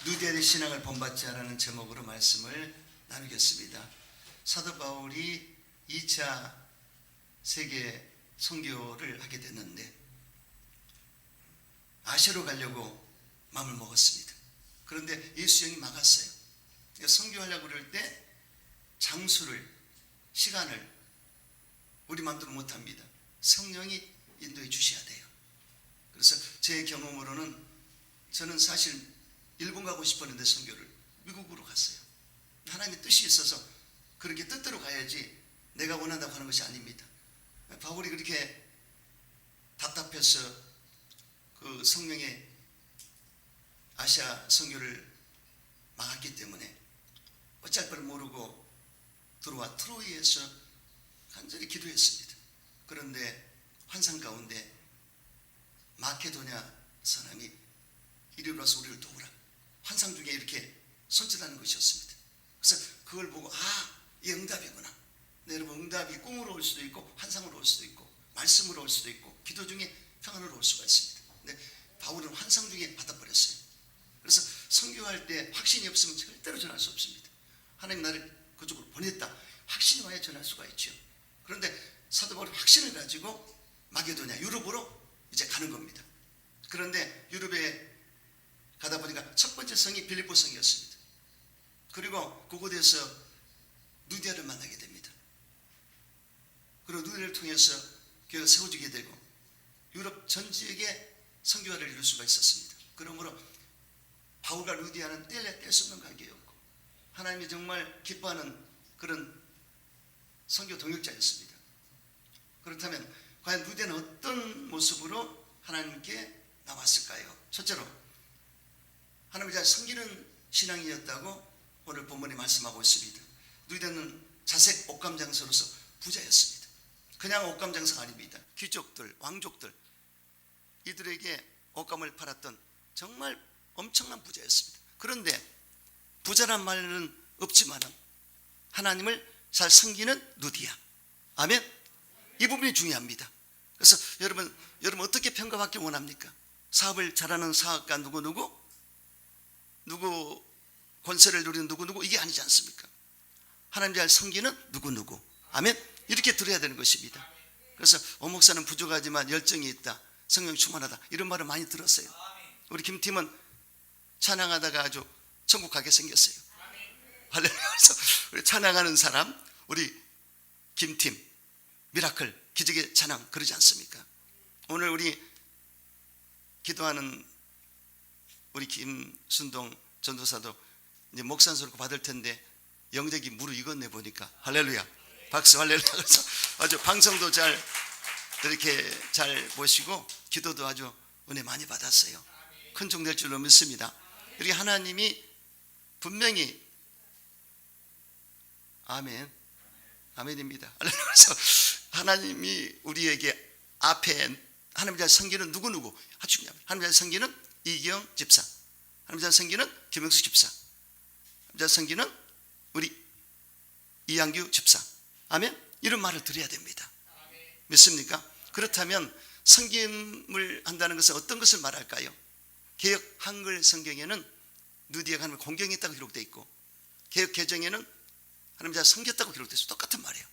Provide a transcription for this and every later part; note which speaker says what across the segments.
Speaker 1: 누디아의 신앙을 본받지 않는 제목으로 말씀을 나누겠습니다. 사도 바울이 2차 세계 선교를 하게 됐는데 아시아로 가려고 마음을 먹었습니다. 그런데 예수 형이 막았어요. 선교하려고 그럴 때 장소를, 시간을 우리 마음대로 못합니다. 성령이 인도해 주셔야 돼요. 그래서 제 경험으로는 저는 사실 일본 가고 싶었는데 선교를 미국으로 갔어요. 하나님의 뜻이 있어서 그렇게 뜻대로 가야지 내가 원한다고 하는 것이 아닙니다. 바울이 그렇게 답답해서 그 성령의 아시아 선교를 막았기 때문에 어쩔 바를 모르고 들어와 트로이에서 간절히 기도했습니다. 그런데 환상 가운데 마케도냐 사람이 이리 와서 우리를 도우라, 환상 중에 이렇게 손짓하는 것이었습니다. 그래서 그걸 보고 이 응답이구나. 네, 여러분, 응답이 꿈으로 올 수도 있고 환상으로 올 수도 있고 말씀으로 올 수도 있고 기도 중에 평안으로 올 수가 있습니다. 근데 바울은 환상 중에 받아버렸어요. 그래서 선교할 때 확신이 없으면 절대로 전할 수 없습니다. 하나님 나를 그쪽으로 보냈다, 확신이 와야 전할 수가 있죠. 그런데 사도 바울이 확신을 가지고 마게도냐, 유럽으로 이제 가는 겁니다. 그런데 유럽에 가다 보니까 첫 번째 성이 빌립보 성이었습니다. 그리고 그곳에서 누디아를 만나게 됩니다. 그리고 누디아를 통해서 교회가 세워지게 되고 유럽 전 지역에 선교화를 이룰 수가 있었습니다. 그러므로 바울과 누디아는 뗄래야 뗄 수 없는 관계였고 하나님이 정말 기뻐하는 그런 선교 동역자였습니다. 그렇다면 과연 누디아는 어떤 모습으로 하나님께 나왔을까요? 첫째로 하나님을 잘 섬기는 신앙이었다고 오늘 본문에 말씀하고 있습니다. 누디아는 자색 옥감장서로서 부자였습니다. 그냥 옥감장서가 아닙니다. 귀족들, 왕족들, 이들에게 옷감을 팔았던 정말 엄청난 부자였습니다. 그런데 부자란 말은 없지만은 하나님을 잘 섬기는 누디아. 아멘. 이 부분이 중요합니다. 그래서 여러분 어떻게 평가받기 원합니까? 사업을 잘하는 사업가 누구 권세를 누리는 누구 이게 아니지 않습니까? 하나님 잘 섬기는 누구. 아멘. 이렇게 들어야 되는 것입니다. 그래서 목사는 부족하지만 열정이 있다, 성령 충만하다, 이런 말을 많이 들었어요. 우리 김팀은 찬양하다가 아주 천국 가게 생겼어요. 할렐루야. 그래서 우리 찬양하는 사람, 우리 김팀 미라클 기적의 찬양 그러지 않습니까? 오늘 우리 기도하는 우리 김순동 전도사도 이제 목산소를 받을 텐데 영적이 무르익었네 보니까. 할렐루야. 박수. 할렐루야. 그래서 아주 방송도 잘 이렇게 잘 보시고 기도도 아주 은혜 많이 받았어요. 큰 종 될 줄로 믿습니다. 이렇게 하나님이 분명히 아멘입니다. 그래서 하나님이 우리에게 앞에 하나님 잘 섬기는 누구 아주 중요합니다. 하나님 잘 섬기는 이기영 집사, 하나님 잘 섬기는 김영수 집사, 하나님 잘 섬기는 우리 이양규 집사. 아멘. 이런 말을 드려야 됩니다. 믿습니까? 그렇다면 섬김을 한다는 것은 어떤 것을 말할까요? 개역 한글 성경에는 누디아가 하나님을 공경했다고 기록되어 있고 개역 개정에는 하나님 잘 섬겼다고 기록되어 있어요. 똑같은 말이에요.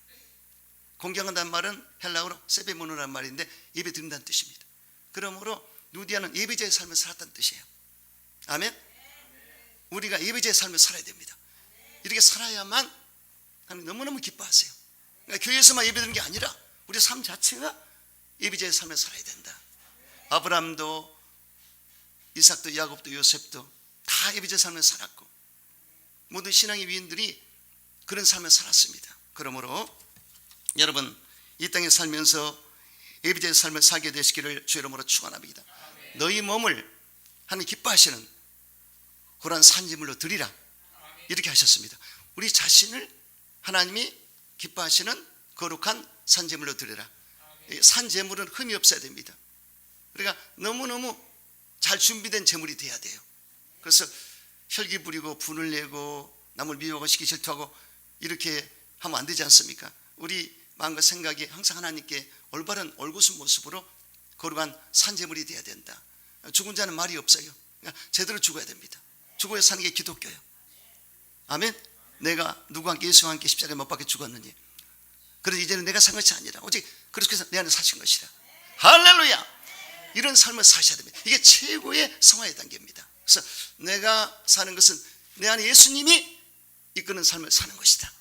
Speaker 1: 공경한다는 말은 헬라어로 세베모노라는 말인데 예배 드린다는 뜻입니다. 그러므로 누디아는 예배자의 삶을 살았다는 뜻이에요. 아멘. 우리가 예배자의 삶을 살아야 됩니다. 이렇게 살아야만 하나님 너무너무 기뻐하세요. 그러니까 교회에서만 예배드리는 게 아니라 우리 삶 자체가 예배자의 삶을 살아야 된다. 아브라함도 이삭도 야곱도 요셉도 다 예배자의 삶을 살았고 모든 신앙의 위인들이 그런 삶을 살았습니다. 그러므로 여러분 이 땅에 살면서 예배자의 삶을 살게 되시기를 주의 이름으로 축원합니다. 너희 몸을 하나님 기뻐하시는 그러한 산제물로 드리라, 이렇게 하셨습니다. 우리 자신을 하나님이 기뻐하시는 거룩한 산제물로 드리라. 산제물은 흠이 없어야 됩니다. 그러니까 너무너무 잘 준비된 제물이 돼야 돼요. 그래서 혈기 부리고 분을 내고 남을 미워하고 시기 질투하고 이렇게 하면 안 되지 않습니까? 우리 마음과 생각이 항상 하나님께 올바른 올곧은 모습으로 거룩한 산제물이 돼야 된다. 죽은 자는 말이 없어요. 그러니까 제대로 죽어야 됩니다. 죽어야 사는 게 기독교예요. 아멘. 내가 누구와 함께 예수와 함께 십자가에 못 박혀 죽었느니 그래서 이제는 내가 산 것이 아니라 오직 그리스도께서 내 안에 사신 것이라. 할렐루야. 이런 삶을 사셔야 됩니다. 이게 최고의 성화의 단계입니다. 그래서 내가 사는 것은 내 안에 예수님이 이끄는 삶을 사는 것이다.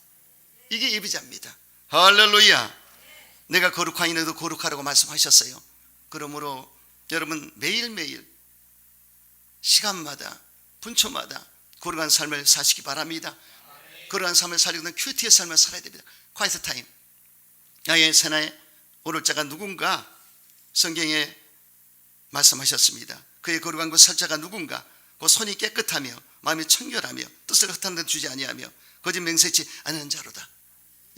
Speaker 1: 이게 예비자입니다. 할렐루야. 내가 거룩한 이너도 거룩하라고 말씀하셨어요. 그러므로 여러분 매일매일 시간마다 분초마다 거룩한 삶을 사시기 바랍니다. 거룩한 삶을 살려는 큐티의 삶을 살아야 됩니다. 콰이트 타임. 나의 새나에 오를 자가 누군가 성경에 말씀하셨습니다. 그의 거룩한 그 살 자가 누군가 그 손이 깨끗하며 마음이 청결하며 뜻을 허탄 데 주지 아니하며 거짓 맹세치 않은 자로다.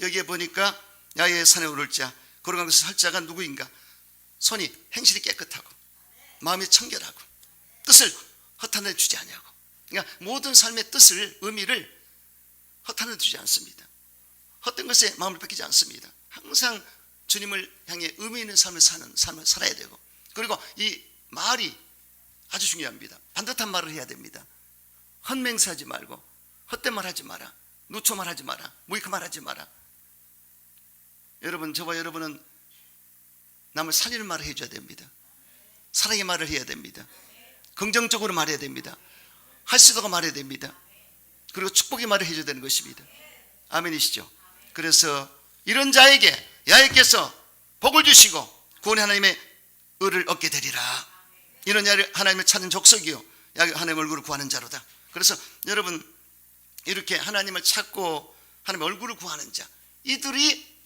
Speaker 1: 여기에 보니까 야의 산에 오를 자 거룩한 그 살 자가 누구인가? 손이 행실이 깨끗하고 마음이 청결하고 뜻을 허탄 데 주지 아니하고. 그러니까 모든 삶의 뜻을 의미를 허탄 데 주지 않습니다. 헛된 것에 마음을 뺏기지 않습니다. 항상 주님을 향해 의미 있는 삶을 사는 삶을 살아야 되고, 그리고 이 말이 아주 중요합니다. 반듯한 말을 해야 됩니다. 헛맹세하지 말고 헛된 말 하지 마라. 누초 말 하지 마라. 무익한 말 하지 마라. 여러분, 저와 여러분은 남을 살리는 말을 해줘야 됩니다. 사랑의 말을 해야 됩니다. 긍정적으로 말해야 됩니다. 할 수 있다고 말해야 됩니다. 그리고 축복의 말을 해줘야 되는 것입니다. 아멘이시죠? 그래서 이런 자에게 야훼께서 복을 주시고 구원의 하나님의 의를 얻게 되리라. 이런 자를 하나님을 찾는 족속이요 하나님의 얼굴을 구하는 자로다. 그래서 여러분, 이렇게 하나님을 찾고 하나님의 얼굴을 구하는 자, 이들이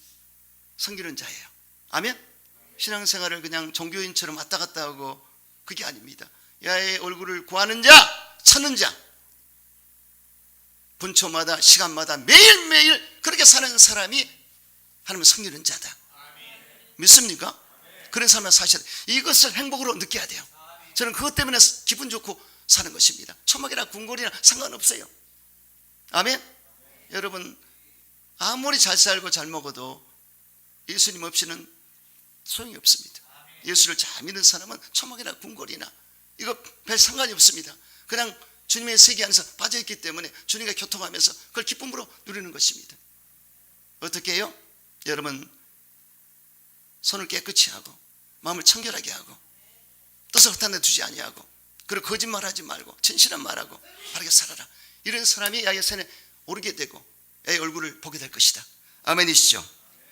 Speaker 1: 섬기는 자예요. 아멘? 신앙생활을 그냥 종교인처럼 왔다 갔다 하고 그게 아닙니다. 야훼의 얼굴을 구하는 자, 찾는 자, 분초마다 시간마다 매일매일 그렇게 사는 사람이 하나님을 섬기는 자다. 믿습니까? 그런 삶을 사셔야 돼요. 이것을 행복으로 느껴야 돼요. 저는 그것 때문에 기분 좋고 사는 것입니다. 초막이나 궁궐이나 상관없어요. 아멘? 여러분, 아무리 잘 살고 잘 먹어도 예수님 없이는 소용이 없습니다. 예수를 잘 믿는 사람은 초막이나 궁궐이나 이거 별 상관이 없습니다. 그냥 주님의 세계 안에서 빠져있기 때문에 주님과 교통하면서 그걸 기쁨으로 누리는 것입니다. 어떻게 해요? 여러분, 손을 깨끗이 하고 마음을 청결하게 하고 뜻을 허탄 데 두지 아니하고 그리고 거짓말하지 말고 진실한 말하고 바르게 살아라. 이런 사람이 야훼 산에 오르게 되고 야훼 얼굴을 보게 될 것이다. 아멘이시죠?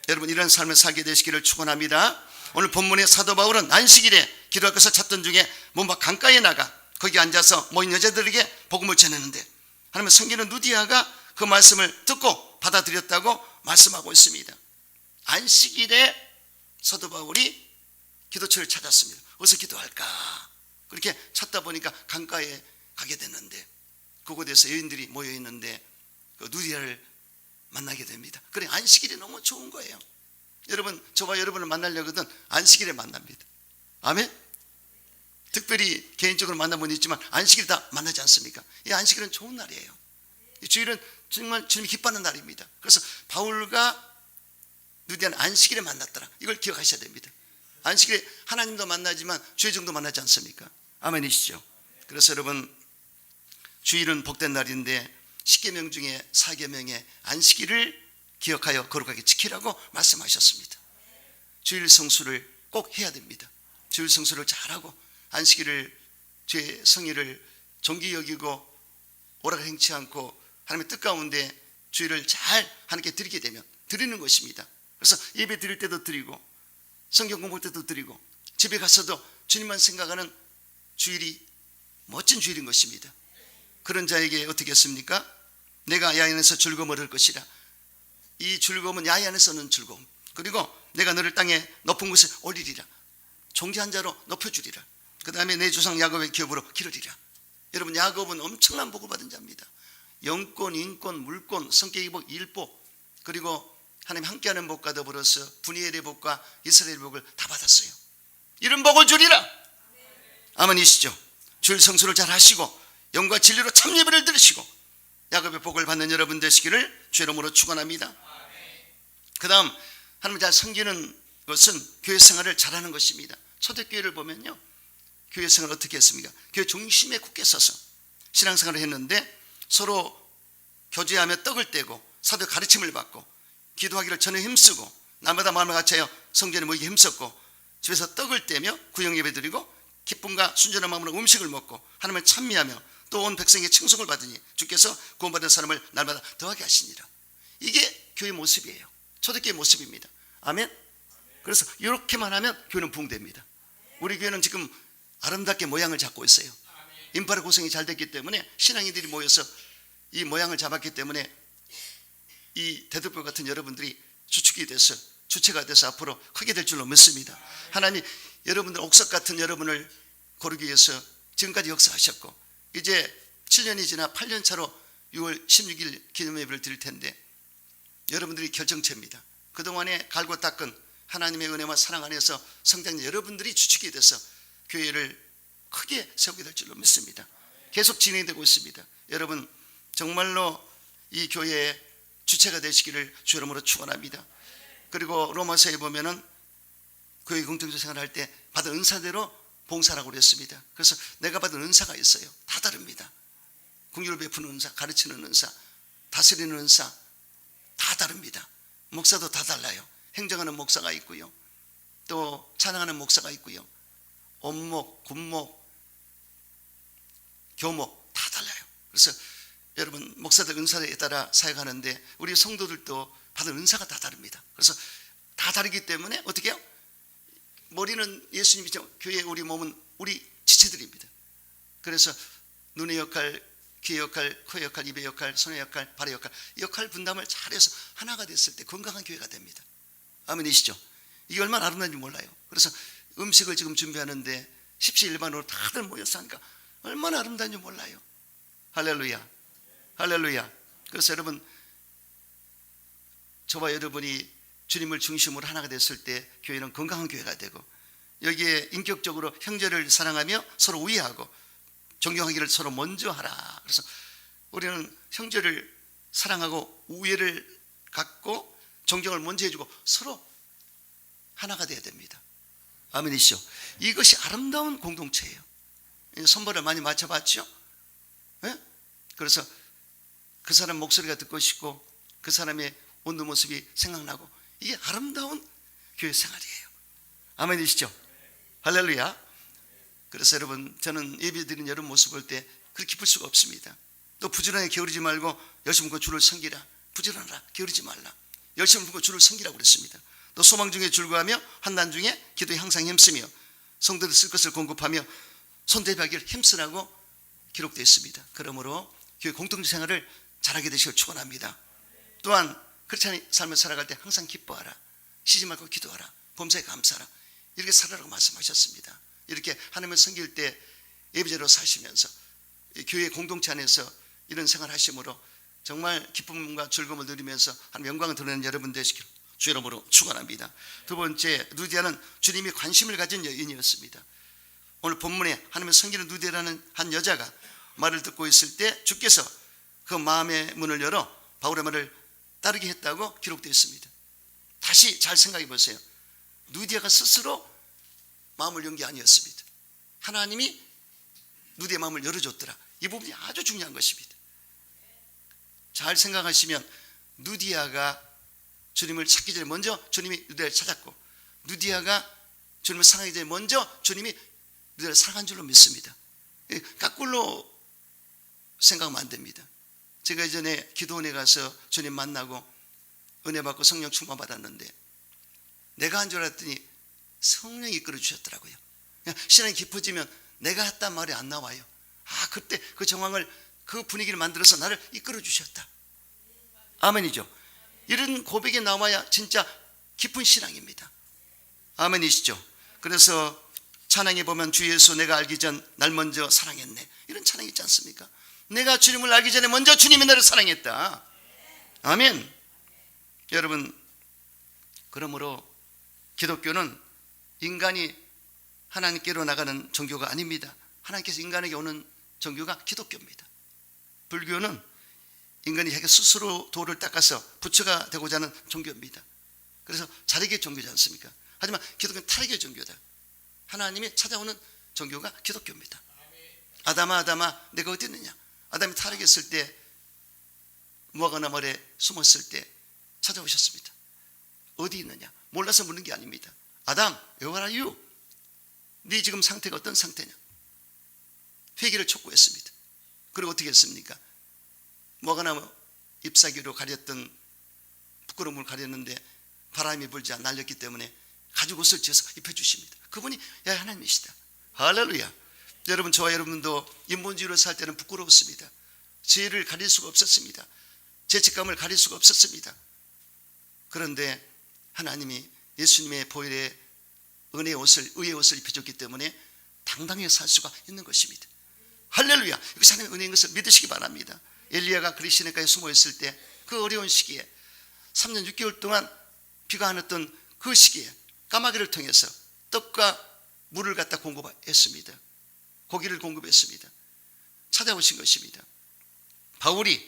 Speaker 1: 여러분, 이런 삶을 살게 되시기를 축원합니다. 오늘 본문의 사도 바울은 안식일에 기도할 것을 찾던 중에 몸박 강가에 나가 거기 앉아서 모인 여자들에게 복음을 전했는데 하나님의 섬기는 누디아가 그 말씀을 듣고 받아들였다고 말씀하고 있습니다. 안식일에 사도 바울이 기도처를 찾았습니다. 어디서 기도할까? 그렇게 찾다 보니까 강가에 가게 됐는데 그곳에서 여인들이 모여 있는데 그 누디아를 만나게 됩니다. 그래, 안식일이 너무 좋은 거예요. 여러분, 저와 여러분을 만나려거든 안식일에 만납니다. 아멘? 특별히 개인적으로 만나본 있지만 안식일 다 만나지 않습니까? 이 안식일은 좋은 날이에요. 이 주일은 정말 주님이 기뻐하는 날입니다. 그래서 바울과 누디아는 안식일에 만났더라. 이걸 기억하셔야 됩니다. 안식일에 하나님도 만나지만 주의 정도 만나지 않습니까? 아멘이시죠? 그래서 여러분, 주일은 복된 날인데 10계명 중에 4계명의 안식일을 기억하여 거룩하게 지키라고 말씀하셨습니다. 주일 성수를 꼭 해야 됩니다. 주일 성수를 잘하고 안식일을, 주의 성의를 존귀 여기고 오락 행치 않고 하나님의 뜻 가운데 주일을 잘 하나님께 드리게 되면 드리는 것입니다. 그래서 예배 드릴 때도 드리고 성경 공부할 때도 드리고 집에 가서도 주님만 생각하는 주일이 멋진 주일인 것입니다. 그런 자에게 어떻게 했습니까? 내가 야훼 안에서 즐거움을 얻을 것이라. 이 즐거움은 야훼 안에서 얻는 즐거움, 그리고 내가 너를 땅에 높은 곳에 올리리라. 존귀한 자로 높여주리라. 그 다음에 내 조상 야곱의 기업으로 기르리라. 여러분, 야곱은 엄청난 복을 받은 자입니다. 영권, 인권, 물권, 성격의 복, 일복, 그리고 하나님 함께하는 복과 더불어서 분이엘의 복과 이스라엘의 복을 다 받았어요. 이런 복을 주리라. 아멘이시죠? 주일 성수를 잘 하시고 영과 진리로 참 예배를 드리시고 야곱의 복을 받는 여러분 되시기를 주의 이름으로 축원합니다. 그 다음, 하나님 잘 섬기는 것은 교회 생활을 잘하는 것입니다. 초대교회를 보면요, 교회 생활을 어떻게 했습니까? 교회 중심에 굳게 서서 신앙생활을 했는데 서로 교제하며 떡을 떼고 사도 가르침을 받고 기도하기를 전혀 힘쓰고 날마다 마음을 같이하여 성전에 모이기 힘썼고 집에서 떡을 떼며 구역 예배 드리고 기쁨과 순전한 마음으로 음식을 먹고 하나님을 찬미하며 또 온 백성의 칭송을 받으니 주께서 구원받은 사람을 날마다 더하게 하시니라. 이게 교회 모습이에요. 초대교회 모습입니다. 아멘. 그래서 이렇게만 하면 교회는 부흥됩니다. 우리 교회는 지금 아름답게 모양을 잡고 있어요. 인프라 구성이 잘 됐기 때문에 신앙인들이 모여서 이 모양을 잡았기 때문에 이 대도표 같은 여러분들이 주축이 돼서 주체가 돼서 앞으로 크게 될 줄로 믿습니다. 하나님이 여러분들 옥석 같은 여러분을 고르기 위해서 지금까지 역사하셨고 이제 7년이 지나 8년 차로 6월 16일 기념 예배를 드릴 텐데 여러분들이 결정체입니다. 그동안에 갈고 닦은 하나님의 은혜와 사랑 안에서 성장된 여러분들이 주축이 돼서 교회를 크게 세우게 될 줄로 믿습니다. 계속 진행되고 있습니다. 여러분 정말로 이 교회의 주체가 되시기를 주 이름으로 축원합니다. 그리고 로마서에 보면은 교회 공동체 생활할 때 받은 은사대로 봉사라고 그랬습니다. 그래서 내가 받은 은사가 있어요. 다 다릅니다. 긍휼을 베푸는 은사, 가르치는 은사, 다스리는 은사 다 다릅니다. 목사도 다 달라요. 행정하는 목사가 있고요. 또 찬양하는 목사가 있고요. 원목, 군목, 교목 다 달라요. 그래서 여러분 목사들 은사에 따라 사역하는데 우리 성도들도 받은 은사가 다 다릅니다. 그래서 다 다르기 때문에 어떻게 해요? 머리는 예수님이죠. 교회 우리 몸은 우리 지체들입니다. 그래서 눈의 역할, 귀의 역할, 코의 역할, 입의 역할, 손의 역할, 발의 역할 이 역할 분담을 잘해서 하나가 됐을 때 건강한 교회가 됩니다. 아멘이시죠? 이게 얼마나 아름다운지 몰라요. 그래서 음식을 지금 준비하는데 십시일반으로 다들 모여서 하니까 얼마나 아름다운지 몰라요. 할렐루야, 할렐루야. 그래서 여러분 저와 여러분이 주님을 중심으로 하나가 됐을 때 교회는 건강한 교회가 되고 여기에 인격적으로 형제를 사랑하며 서로 우애하고 존경하기를 서로 먼저 하라. 그래서 우리는 형제를 사랑하고 우애를 갖고 존경을 먼저 해주고 서로 하나가 돼야 됩니다. 아멘이시죠? 이것이 아름다운 공동체예요. 선발을 많이 맞춰봤죠? 네? 그래서 그 사람 목소리가 듣고 싶고 그 사람의 온도 모습이 생각나고 이게 아름다운 교회 생활이에요. 아멘이시죠? 할렐루야. 그래서 여러분 저는 예배드리는 여러분 모습 볼 때 그렇게 기쁠 수가 없습니다. 또 부지런하게 게으르지 말고 열심히 그 주를 섬기라. 부지런하라. 게으르지 말라. 열심히 그 주를 섬기라고 그랬습니다. 또 소망 중에 즐거워하며 한난 중에 기도에 항상 힘쓰며 성도들 쓸 것을 공급하며 손대비하기를 힘쓰라고 기록되어 있습니다. 그러므로 교회 공동체 생활을 잘하게 되시길 축원합니다. 또한 그렇지 삶을 살아갈 때 항상 기뻐하라. 쉬지 말고 기도하라. 범사에 감사하라. 이렇게 살아라고 말씀하셨습니다. 이렇게 하나님을 섬길 때 예배자로 사시면서 교회 공동체 안에서 이런 생활을 하심으로 정말 기쁨과 즐거움을 누리면서 하나님 영광을 드러내는 여러분 되시기를 주 이름으로 축원합니다. 두 번째, 누디아는 주님이 관심을 가진 여인이었습니다. 오늘 본문에 하나님을 섬기는 누디아라는 한 여자가 말을 듣고 있을 때 주께서 그 마음의 문을 열어 바울의 말을 따르게 했다고 기록되어 있습니다. 다시 잘 생각해 보세요. 누디아가 스스로 마음을 연 게 아니었습니다. 하나님이 누디아의 마음을 열어줬더라. 이 부분이 아주 중요한 것입니다. 잘 생각하시면 누디아가 주님을 찾기 전에 먼저 주님이 누디아를 찾았고 누디아가 주님을 사랑하기 전에 먼저 주님이 누디아를 사랑한 줄로 믿습니다. 거꾸로 생각하면 안 됩니다. 제가 예전에 기도원에 가서 주님 만나고 은혜 받고 성령 충만 받았는데 내가 한 줄 알았더니 성령이 이끌어 주셨더라고요. 신앙이 깊어지면 내가 했단 말이 안 나와요. 그때 그 정황을 그 분위기를 만들어서 나를 이끌어 주셨다. 아멘이죠. 이런 고백이 나와야 진짜 깊은 신앙입니다. 아멘이시죠. 그래서 찬양에 보면 주 예수 내가 알기 전 날 먼저 사랑했네. 이런 찬양이 있지 않습니까? 내가 주님을 알기 전에 먼저 주님이 나를 사랑했다. 아멘. 여러분 그러므로 기독교는 인간이 하나님께로 나가는 종교가 아닙니다. 하나님께서 인간에게 오는 종교가 기독교입니다. 불교는 인간이 자기 스스로 도를 닦아서 부처가 되고자 하는 종교입니다. 그래서 자력의 종교지 않습니까? 하지만 기독교는 탈익의 종교다. 하나님이 찾아오는 종교가 기독교입니다. 아담아 아담아 내가 어디 있느냐. 아담이 타락했을 때 무화과 나무 아래 숨었을 때 찾아오셨습니다. 어디 있느냐. 몰라서 묻는 게 아닙니다. 아담, where are you? 네 지금 상태가 어떤 상태냐. 회개를 촉구했습니다. 그리고 어떻게 했습니까? 무화과 나무 잎사귀로 가렸던 부끄러움을 가렸는데 바람이 불지 않아 날렸기 때문에 가죽 옷을 지어서 입혀주십니다. 그분이 하나님이시다. 할렐루야. 여러분, 저와 여러분도 인본주의로 살 때는 부끄러웠습니다. 죄를 가릴 수가 없었습니다. 죄책감을 가릴 수가 없었습니다. 그런데 하나님이 예수님의 보혈의 은혜의 옷을, 의의 옷을 입혀줬기 때문에 당당히 살 수가 있는 것입니다. 할렐루야. 이것이 하나님의 은혜인 것을 믿으시기 바랍니다. 엘리야가 그리 시내가에 숨어 있을 때 그 어려운 시기에 3년 6개월 동안 비가 안 왔던 그 시기에 까마귀를 통해서 떡과 물을 갖다 공급했습니다. 고기를 공급했습니다. 찾아오신 것입니다. 바울이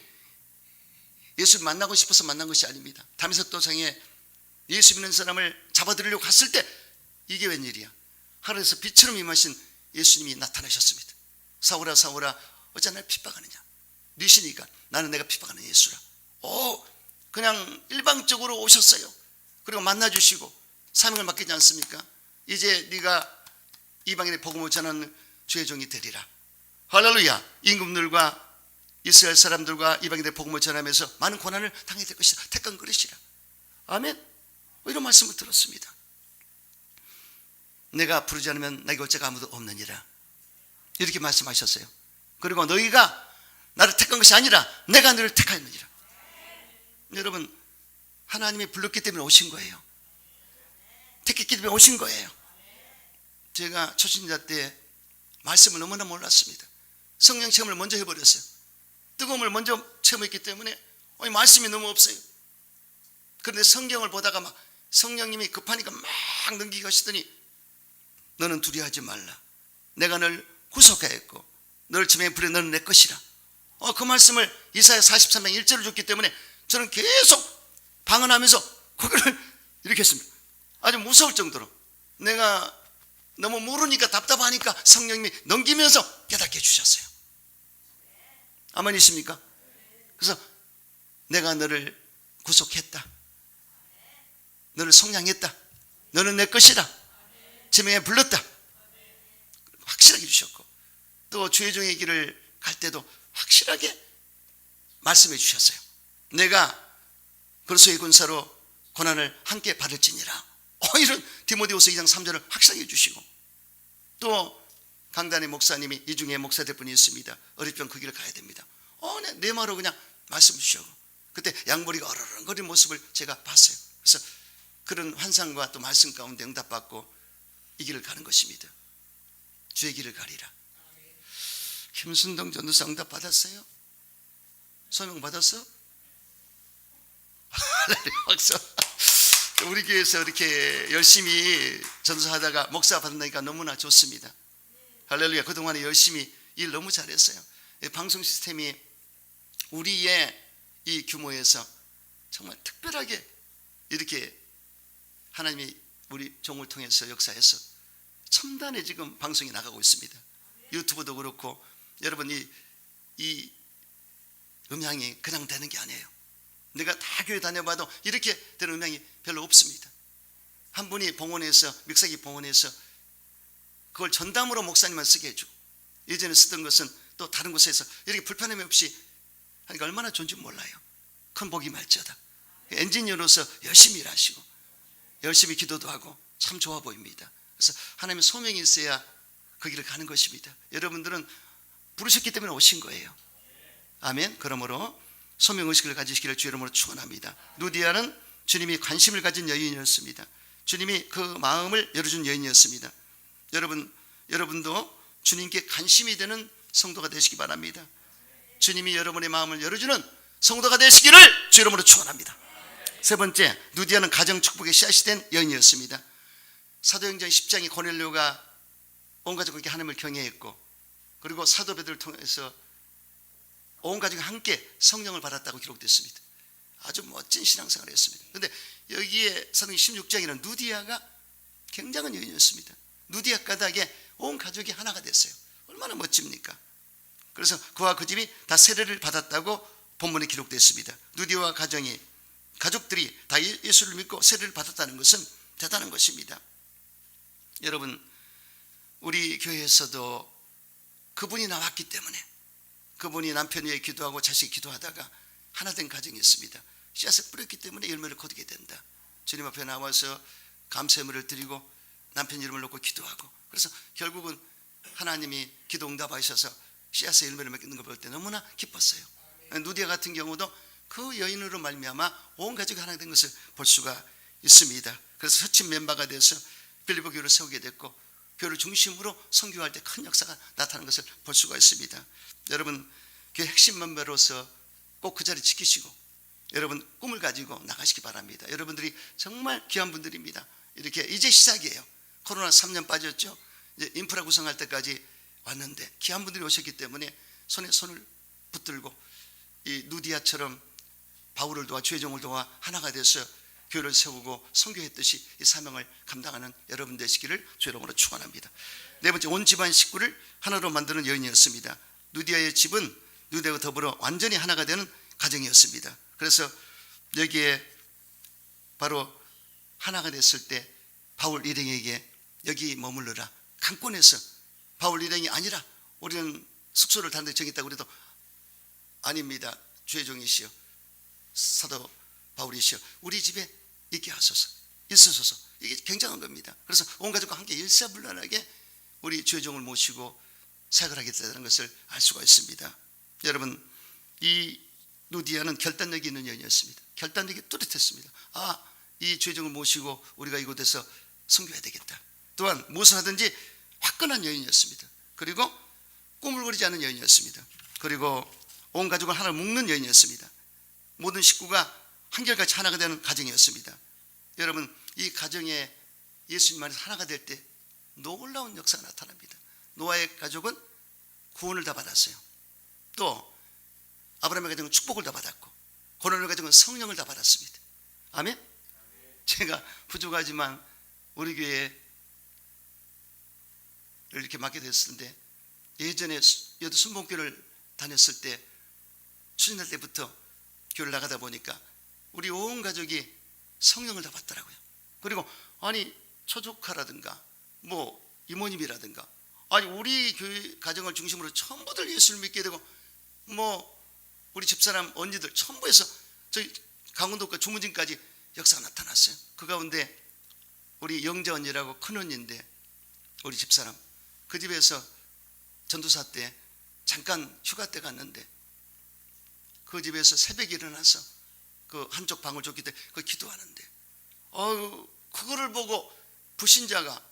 Speaker 1: 예수를 만나고 싶어서 만난 것이 아닙니다. 다메섹 도상에 예수 믿는 사람을 잡아들이려고 갔을 때 이게 웬일이야. 하늘에서 빛처럼 임하신 예수님이 나타나셨습니다. 사울아 사울아 어찌 나를 핍박하느냐. 뉘시니까 나는 내가 핍박하는 예수라. 그냥 일방적으로 오셨어요. 그리고 만나주시고 사명을 맡기지 않습니까? 이제 네가 이방인의 복음을 전하는 주의 종이 되리라. 할렐루야. 임금들과 이스라엘 사람들과 이방인의 복음을 전하면서 많은 고난을 당해야 될 것이다. 택한 그릇이라. 아멘. 이런 말씀을 들었습니다. 내가 부르지 않으면 나에게 어째가 아무도 없느니라. 이렇게 말씀하셨어요. 그리고 너희가 나를 택한 것이 아니라 내가 너를 택하였느니라. 여러분, 하나님이 불렀기 때문에 오신 거예요. 택했기 때문에 오신 거예요. 제가 초신자 때 말씀을 너무나 몰랐습니다. 성령 체험을 먼저 해버렸어요. 뜨거움을 먼저 체험했기 때문에 말씀이 너무 없어요. 그런데 성경을 보다가 막 성령님이 급하니까 막 넘기게 하시더니 너는 두려워하지 말라. 내가 널 구속하였고 너를 지명의 불에 너는 내 것이라. 그 말씀을 이사야 43장 1절을 줬기 때문에 저는 계속 방언하면서 그거를 이렇게 했습니다. 아주 무서울 정도로 내가 너무 모르니까 답답하니까 성령님이 넘기면서 깨닫게 해주셨어요. 아멘이십니까? 그래서 내가 너를 구속했다. 너를 속량했다. 너는 내 것이다. 지명에 불렀다. 확실하게 주셨고 또 주의 종의 길을 갈 때도 확실하게 말씀해 주셨어요. 내가 그리스도의 군사로 고난을 함께 받을지니라. 이런 디모데후서 2장 3절을 확실하게 해주시고 또 강단의 목사님이 이 중에 목사 될 분이 있습니다. 어렵지만 그 길을 가야 됩니다. 내 말로 그냥 말씀 주시고 그때 양머리가 어르렁거리는 모습을 제가 봤어요. 그래서 그런 환상과 또 말씀 가운데 응답받고 이 길을 가는 것입니다. 주의 길을 가리라. 김순동 전도사 응답 받았어요? 소명 받았어? 박수. 우리 교회에서 이렇게 열심히 전도사하다가 목사 받는다니까 너무나 좋습니다. 할렐루야. 그동안에 열심히 일 너무 잘했어요. 방송 시스템이 우리의 이 규모에서 정말 특별하게 이렇게 하나님이 우리 종을 통해서 역사해서 첨단의 지금 방송이 나가고 있습니다. 유튜브도 그렇고 여러분 이 음향이 그냥 되는 게 아니에요. 내가 다 교회 다녀봐도 이렇게 되는 음향이 별로 없습니다. 한 분이 봉헌해서 믹사기 봉헌해서 그걸 전담으로 목사님만 쓰게 해주고 예전에 쓰던 것은 또 다른 곳에서 이렇게 불편함이 없이 하니까 얼마나 좋은지 몰라요. 큰 복이 말지어다. 엔지니어로서 열심히 일하시고 열심히 기도도 하고 참 좋아 보입니다. 그래서 하나님의 소명이 있어야 그 길을 가는 것입니다. 여러분들은 부르셨기 때문에 오신 거예요. 아멘. 그러므로 소명의식을 가지시기를 주 이름으로 축원합니다. 누디아는 주님이 관심을 가진 여인이었습니다. 주님이 그 마음을 열어준 여인이었습니다. 여러분도 주님께 관심이 되는 성도가 되시기 바랍니다. 주님이 여러분의 마음을 열어주는 성도가 되시기를 주 이름으로 축원합니다. 세 번째, 누디아는 가정 축복의 씨앗이 된 여인이었습니다. 사도행전 10장에 고넬료가 온 가족에게 하나님을 경외했고 그리고 사도 베드로를 통해서 온 가족이 함께 성령을 받았다고 기록됐습니다. 아주 멋진 신앙생활을 했습니다. 그런데 여기에 사도행전 16장에는 누디아가 굉장한 여인이었습니다. 누디아 까닭에 온 가족이 하나가 됐어요. 얼마나 멋집니까? 그래서 그와 그 집이 다 세례를 받았다고 본문에 기록되어 있습니다. 누디와 가족들이 다 예수를 믿고 세례를 받았다는 것은 대단한 것입니다. 여러분, 우리 교회에서도 그분이 나왔기 때문에, 그분이 남편이 위해 기도하고 자식이 기도하다가 하나 된 가정이 있습니다. 씨앗을 뿌렸기 때문에 열매를 거두게 된다. 주님 앞에 나와서 감사의물을 드리고 남편 이름을 놓고 기도하고, 그래서 결국은 하나님이 기도 응답하셔서 씨앗의 열매를 맺는 걸 볼 때 너무나 기뻤어요. 누디아 같은 경우도 그 여인으로 말미암아 온 가족이 하나 된 것을 볼 수가 있습니다. 그래서 서친 멤버가 돼서 빌립보 교회를 세우게 됐고, 교회를 중심으로 선교할 때 큰 역사가 나타나는 것을 볼 수가 있습니다. 여러분, 교회 핵심 멤버로서 꼭 그 자리 지키시고 여러분 꿈을 가지고 나가시기 바랍니다. 여러분들이 정말 귀한 분들입니다. 이렇게 이제 시작이에요. 코로나 3년 빠졌죠. 이제 인프라 구성할 때까지 왔는데 귀한 분들이 오셨기 때문에 손에 손을 붙들고 이 누디아처럼 바울을 도와 주의종을 도와 하나가 돼서 교회를 세우고 선교했듯이 이 사명을 감당하는 여러분 되시기를 주 이름으로 축원합니다. 네 번째, 온 집안 식구를 하나로 만드는 여인이었습니다. 누디아의 집은 누디아와 더불어 완전히 하나가 되는 가정이었습니다. 그래서 여기에 바로 하나가 됐을 때 바울 일행에게 여기 머물러라, 강권에서 바울 일행이 아니라 우리는 숙소를 다른 데 정했다고 그래도 아닙니다. 주의 종이시여 사도 바울이시여 우리 집에 있게 하소서, 있으소서. 이게 굉장한 겁니다. 그래서 온 가족과 함께 일사불란하게 우리 주의 종을 모시고 사역을 하겠다는 것을 알 수가 있습니다. 여러분, 이 누디아는 결단력이 있는 여인이었습니다. 결단력이 뚜렷했습니다. 이 주의 종을 모시고 우리가 이곳에서 선교해야 되겠다. 또한 무엇을 하든지 화끈한 여인이었습니다. 그리고 꾸물거리지 않는 여인이었습니다. 그리고 온 가족을 하나 묶는 여인이었습니다. 모든 식구가 한결같이 하나가 되는 가정이었습니다. 여러분, 이 가정에 예수님 안에서 하나가 될 때 놀라운 역사가 나타납니다. 노아의 가족은 구원을 다 받았어요. 또 아브라함의 가정은 축복을 다 받았고, 고난의 가정은 성령을 다 받았습니다. 아멘? 제가 부족하지만 우리 교회에 이렇게 맡게 됐는데, 예전에 여도 순복교를 다녔을 때 추진할 때부터 교회를 나가다 보니까 우리 온 가족이 성령을 다 받더라고요. 그리고 아니 처조카라든가 뭐 이모님이라든가 우리 교회 가정을 중심으로 전부들 예수를 믿게 되고, 뭐 우리 집사람 언니들 전부 해서 저희 강원도과 주무진까지 역사가 나타났어요. 그 가운데 우리 영자 언니라고 큰 언니인데 우리 집사람, 그 집에서 전도사 때 잠깐 휴가 때 갔는데 그 집에서 새벽에 일어나서 그 한쪽 방을 줬기 때문에 그 기도하는데 그거를 보고 불신자가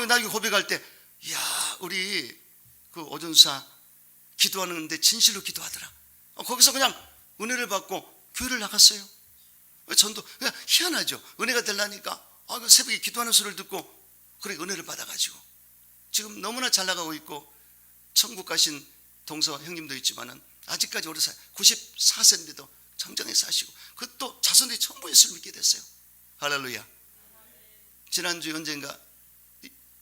Speaker 1: 나에게 고백할 때, 야, 우리 그 오전사 기도하는데 진실로 기도하더라. 거기서 그냥 은혜를 받고 교회를 나갔어요. 전도 그냥 희한하죠. 은혜가 되려니까 그 새벽에 기도하는 소리를 듣고 그래 은혜를 받아가지고 지금 너무나 잘 나가고 있고, 천국 가신 동서 형님도 있지만은 아직까지 오래 94세인데도 정정해 사시고, 그것도 자손들이 전부 예수를 믿게 됐어요. 할렐루야. 지난주 언젠가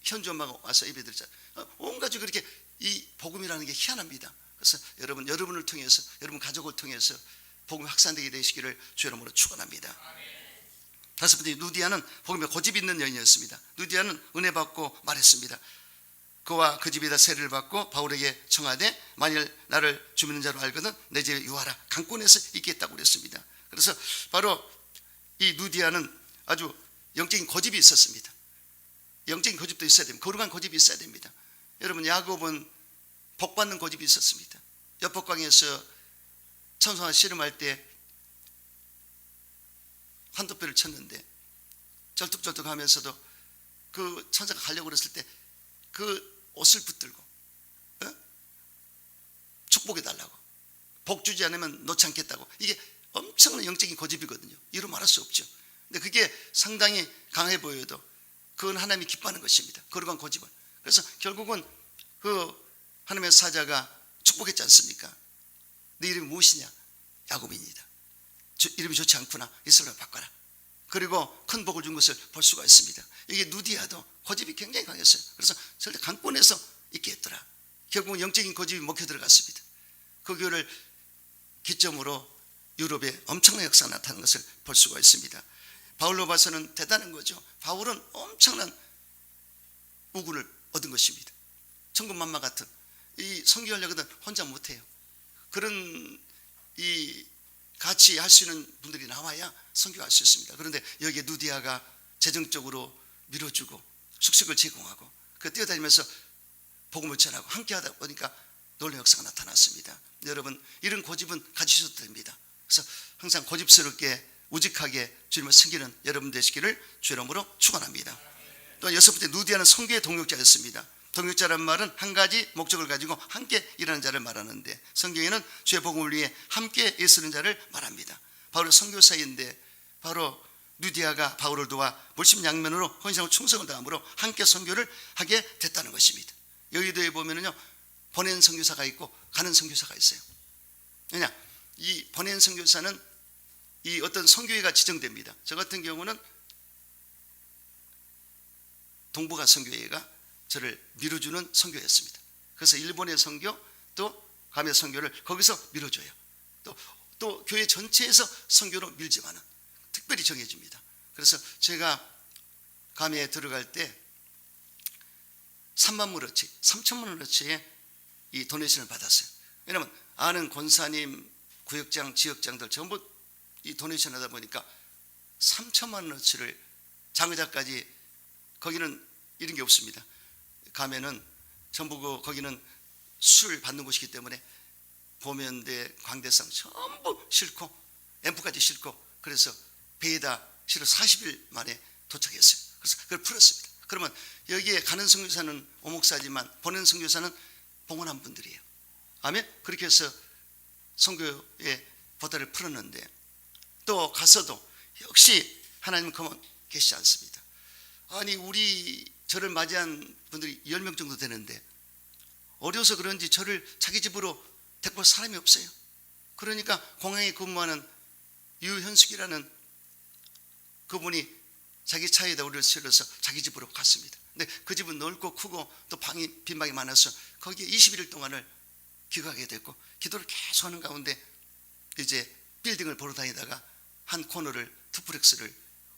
Speaker 1: 현주 엄마가 와서 예배 드렸잖아요. 온 가족이 그렇게 이 복음이라는 게 희한합니다. 그래서 여러분을 통해서, 여러분 가족을 통해서 복음이 확산되게 되시기를 주 이름으로 축원합니다. 다섯 번째, 누디아는 복음에 고집 있는 여인이었습니다. 누디아는 은혜 받고 말했습니다. 그와 그 집에다 세례를 받고 바울에게 청하되 만일 나를 주 믿는 자로 알거든 내 집에 유하라, 강권에서 있겠다고 그랬습니다. 그래서 바로 이 누디아는 아주 영적인 고집이 있었습니다. 영적인 고집도 있어야 됩니다. 거룩한 고집이 있어야 됩니다. 여러분, 야곱은 복받는 고집이 있었습니다. 여복강에서 천사와 씨름할 때 한도뼈를 쳤는데 절뚝절뚝하면서도 그 천사가 가려고 그랬을 때 그 옷을 붙들고 축복해달라고, 복 주지 않으면 놓지 않겠다고. 이게 엄청난 영적인 고집이거든요. 이루 말할 수 없죠. 근데 그게 상당히 강해 보여도 그건 하나님이 기뻐하는 것입니다. 거룩한 고집은. 그래서 결국은 그 하나님의 사자가 축복했지 않습니까? 네 이름이 무엇이냐? 야곱입니다. 이름이 좋지 않구나, 이스라엘 바꿔라. 그리고 큰 복을 준 것을 볼 수가 있습니다. 이게 누디아도 고집이 굉장히 강했어요. 그래서 절대 강권에서 있게 했더라. 결국은 영적인 고집이 먹혀 들어갔습니다. 그 교회를 기점으로 유럽에 엄청난 역사가 나타나는 것을 볼 수가 있습니다. 바울로 봐서는 대단한 거죠. 바울은 엄청난 우군을 얻은 것입니다. 천군만마 같은 이 선교하려거든 혼자 못해요. 그런 이 같이 할 수 있는 분들이 나와야 선교할 수 있습니다. 그런데 여기에 누디아가 재정적으로 밀어주고 숙식을 제공하고 그 뛰어다니면서 복음을 전하고 함께하다 보니까 놀라운 역사가 나타났습니다. 여러분 이런 고집은 가지셔도 됩니다. 그래서 항상 고집스럽게 우직하게 주님을 섬기는 여러분 되시기를 주 이름으로 축원합니다. 또 여섯 번째, 누디아는 선교의 동역자였습니다. 동역자란 말은 한 가지 목적을 가지고 함께 일하는 자를 말하는데 성경에는 주의 복음을 위해 함께 애쓰는 자를 말합니다. 바울은 선교사인데 바로 누디아가 바울을 도와 물심양면으로 헌신하고 충성을 다함으로 함께 선교를 하게 됐다는 것입니다. 여의도에 보면은요 보낸 선교사가 있고 가는 선교사가 있어요. 왜냐? 이 보낸 선교사는 이 어떤 선교회가 지정됩니다. 저 같은 경우는 동북아 선교회가 저를 밀어주는 선교였습니다. 그래서 일본의 선교 또 감의 선교를 거기서 밀어줘요. 또 교회 전체에서 선교로 밀지만은 특별히 정해집니다. 그래서 제가 감에 들어갈 때 3만 불어치, 3천만 원어치의 이 도네이션을 받았어요. 왜냐하면 아는 권사님, 구역장, 지역장들 전부 이 도네이션 하다 보니까 3천만 원어치를 장의자까지 거기는 이런 게 없습니다. 가면은 전부 거기는 술 받는 곳이기 때문에 보면대, 광대상 전부 싣고 앰프까지 싣고 그래서 배에다 실어 40일 만에 도착했어요. 그래서 그걸 풀었습니다. 그러면 여기에 가는 선교사는 오목사지만 보내는 선교사는 봉헌한 분들이에요. 아멘. 그렇게 해서 선교의 보따리를 풀었는데 또 가서도 역시 하나님은 가만 계시지 않습니다. 아니 우리 저를 맞이한 분들이 10명 정도 되는데 어려서 그런지 저를 자기 집으로 데리고 올 사람이 없어요. 그러니까 공항에 근무하는 유현숙이라는 그분이 자기 차에다 우리를 실어서 자기 집으로 갔습니다. 근데 그 집은 넓고 크고 또 빈방이 많아서 거기에 21일 동안을 기거하게 됐고 기도를 계속 하는 가운데 이제 빌딩을 보러 다니다가 한 코너를 투플렉스를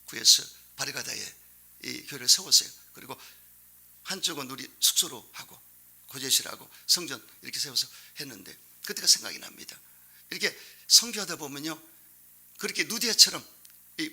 Speaker 1: 구해서 바리가다에 이 교회를 세웠어요. 그리고 한쪽은 우리 숙소로 하고 고제실하고 성전 이렇게 세워서 했는데 그때가 생각이 납니다. 이렇게 선교하다 보면요 그렇게 누디아처럼 이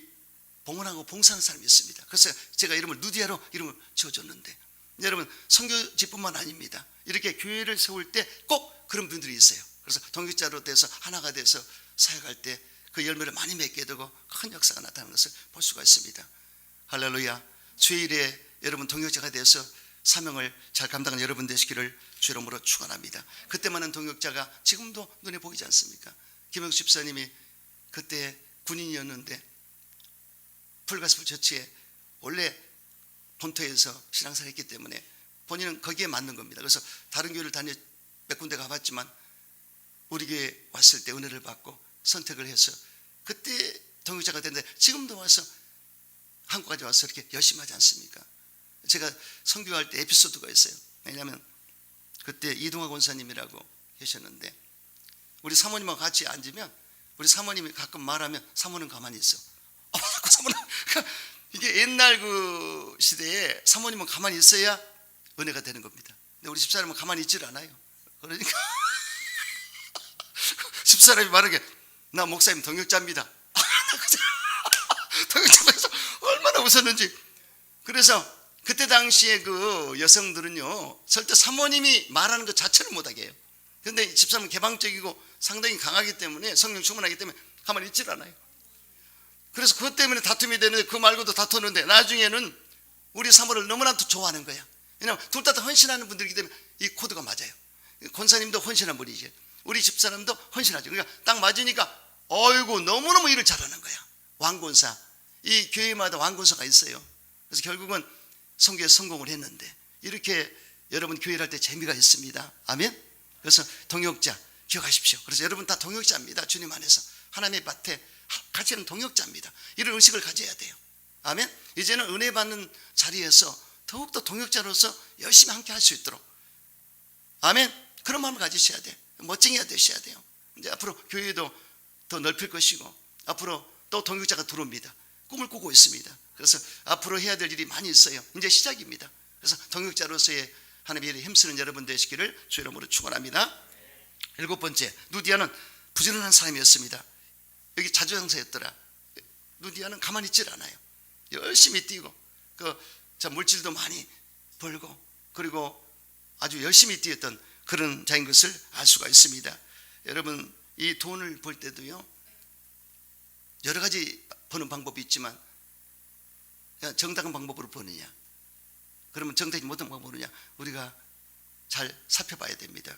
Speaker 1: 봉헌하고 봉사하는 사람이 있습니다. 그래서 제가 이름을 누디아로 이름을 지어줬는데 여러분 선교지뿐만 아닙니다. 이렇게 교회를 세울 때 꼭 그런 분들이 있어요. 그래서 동역자로 돼서 하나가 돼서 사역할 때 그 열매를 많이 맺게 되고 큰 역사가 나타나는 것을 볼 수가 있습니다. 할렐루야. 주일에 여러분 동역자가 돼서 사명을 잘 감당하는 여러분 되시기를 주 이름으로 축원합니다. 그때만은 동역자가 지금도 눈에 보이지 않습니까? 김영수 집사님이 그때 군인이었는데 풀가스풀 처치에 원래 본토에서 신앙생활을 했기 때문에 본인은 거기에 맞는 겁니다. 그래서 다른 교회를 몇 군데 가봤지만 우리 교회에 왔을 때 은혜를 받고 선택을 해서 그때 동역자가 됐는데 지금도 와서 한국까지 와서 이렇게 열심히 하지 않습니까? 제가 선교할 때 에피소드가 있어요. 왜냐하면 그때 이동화 권사님이라고 계셨는데 우리 사모님하고 같이 앉으면 우리 사모님이 가끔 말하면 사모는 가만히 있어. 사모는 이게 옛날 그 시대에 사모님은 가만히 있어야 은혜가 되는 겁니다. 근데 우리 집사람은 가만히 있질 않아요. 그러니까 집사람이 말하게 나 목사님 동역자입니다. 동역자에서 얼마나 웃었는지. 그래서 그때 당시에 그 여성들은요 절대 사모님이 말하는 것 자체를 못하게 해요. 그런데 집사람은 개방적이고 상당히 강하기 때문에 성령 충만하기 때문에 가만히 있질 않아요. 그래서 그것 때문에 다툼이 되는데 그 말고도 다투는데 나중에는 우리 사모를 너무나 좋아하는 거야. 왜냐하면 둘 다 헌신하는 분들이기 때문에 이 코드가 맞아요. 권사님도 헌신한 분이지 우리 집사람도 헌신하죠. 그러니까 딱 맞으니까 어이구 너무너무 일을 잘하는 거야. 왕권사. 이 교회마다 왕권사가 있어요. 그래서 결국은 선교에 성공을 했는데 이렇게 여러분 교회를 할 때 재미가 있습니다. 아멘. 그래서 동역자 기억하십시오. 그래서 여러분 다 동역자입니다. 주님 안에서 하나님의 밭에 같이 하는 동역자입니다. 이런 의식을 가져야 돼요. 아멘. 이제는 은혜 받는 자리에서 더욱더 동역자로서 열심히 함께 할 수 있도록 아멘. 그런 마음을 가지셔야 돼. 멋쟁이가 되셔야 돼요. 이제 앞으로 교회도 더 넓힐 것이고 앞으로 또 동역자가 들어옵니다. 꿈을 꾸고 있습니다. 그래서 앞으로 해야 될 일이 많이 있어요. 이제 시작입니다. 그래서 동역자로서의 하나님의 일에 힘쓰는 여러분 되시기를 주의 이름으로 축원합니다. 7번째, 누디아는 부지런한 사람이었습니다. 여기 자주행사였더라. 누디아는 가만히 있질 않아요. 열심히 뛰고 물질도 많이 벌고 그리고 아주 열심히 뛰었던 그런 자인 것을 알 수가 있습니다. 여러분, 이 돈을 벌 때도요, 여러 가지 버는 방법이 있지만 정당한 방법으로 버느냐, 그러면 정당하지 못한 방법으로 버느냐, 우리가 잘 살펴봐야 됩니다.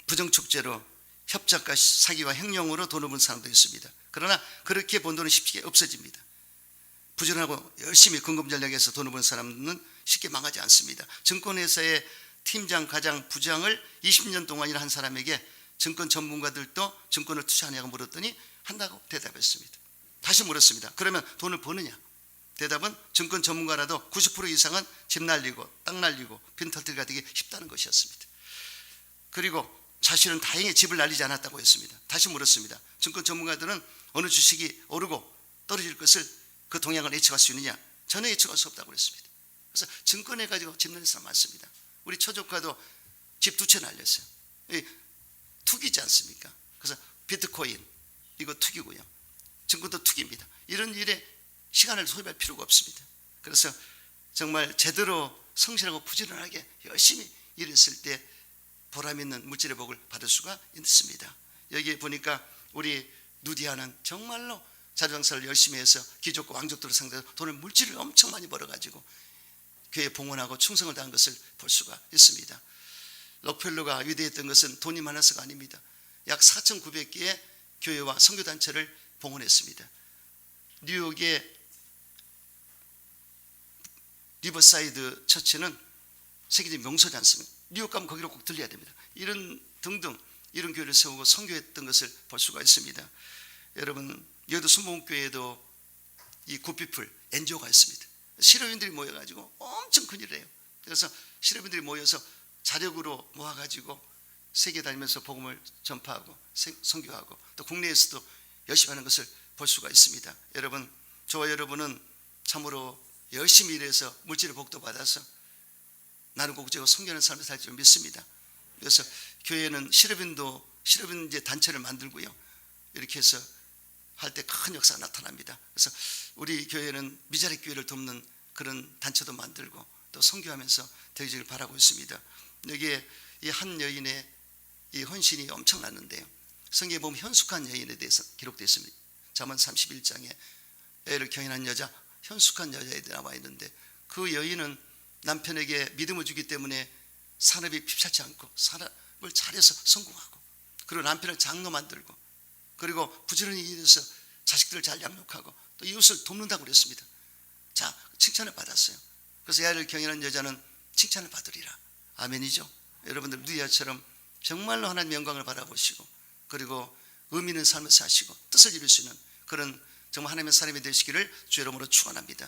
Speaker 1: 부정축제로 협작과 사기와 횡령으로 돈을 번 사람도 있습니다. 그러나 그렇게 번 돈은 쉽게 없어집니다. 부지런하고 열심히 근검전략해서 돈을 번 사람은 쉽게 망하지 않습니다. 증권회사의 팀장, 과장, 부장을 20년 동안 일한 사람에게 증권 전문가들도 증권을 투자하냐고 물었더니 한다고 대답했습니다. 다시 물었습니다. 그러면 돈을 버느냐? 대답은 증권 전문가라도 90% 이상은 집 날리고 땅 날리고 빈 터뜨리가 되기 쉽다는 것이었습니다. 그리고 자신은 다행히 집을 날리지 않았다고 했습니다. 다시 물었습니다. 증권 전문가들은 어느 주식이 오르고 떨어질 것을 그 동향을 예측할 수 있느냐? 전혀 예측할 수 없다고 그랬습니다. 그래서 증권에 가지고 집 날리는 사람 많습니다. 우리 처조카도 집 2채 날렸어요. 투기지 않습니까? 그래서 비트코인 이거 투기고요. 증권도 투기입니다. 이런 일에 시간을 소비할 필요가 없습니다. 그래서 정말 제대로 성실하고 부지런하게 열심히 일했을 때 보람 있는 물질의 복을 받을 수가 있습니다. 여기 보니까 우리 누디아는 정말로 자주장사를 열심히 해서 귀족과 왕족들을 상대로 돈을 물질을 엄청 많이 벌어가지고 교회에 봉헌하고 충성을 다한 것을 볼 수가 있습니다. 록펠러가 위대했던 것은 돈이 많아서가 아닙니다. 약 4,900개의 교회와 선교단체를 봉헌했습니다. 뉴욕의 리버사이드 처치는 세계적인 명소지 않습니까? 뉴욕 가면 거기로 꼭 들려야 됩니다. 이런 등등 이런 교회를 세우고 선교했던 것을 볼 수가 있습니다. 여러분, 여의도 순복음교회에도 이 굿피플 NGO가 있습니다. 실업인들이 모여가지고 엄청 큰일을 해요. 그래서 실업인들이 모여서 자력으로 모아가지고 세계 다니면서 복음을 전파하고 선교하고 또 국내에서도 열심히 하는 것을 볼 수가 있습니다. 여러분, 저와 여러분은 참으로 열심히 일해서 물질의 복도 받아서 나누고 구제하고 선교하는 삶을 살 줄 믿습니다. 그래서 교회는 실업인 이제 단체를 만들고요, 이렇게 해서 할 때 큰 역사가 나타납니다. 그래서 우리 교회는 미자립 교회를 돕는 그런 단체도 만들고 또 선교하면서 되기를 바라고 있습니다. 여기에 이 한 여인의 이 헌신이 엄청났는데요, 성경에 보면 현숙한 여인에 대해서 기록되어 있습니다. 잠언 31장에 애를 경연한 여자, 현숙한 여자에 나와 있는데 그 여인은 남편에게 믿음을 주기 때문에 산업이 핍착지 않고 산업을 잘해서 성공하고, 그리고 남편을 장로 만들고, 그리고 부지런히 일해서 자식들을 잘 양육하고 또 이웃을 돕는다고 그랬습니다. 자, 칭찬을 받았어요. 그래서 야를 경연한 여자는 칭찬을 받으리라. 아멘이죠. 여러분들 누디아처럼 정말로 하나님의 영광을 바라보시고 그리고 의미 있는 삶을 사시고 뜻을 이룰 수 있는 그런 정말 하나님의 사람이 되시기를 주의 이름으로 축원합니다.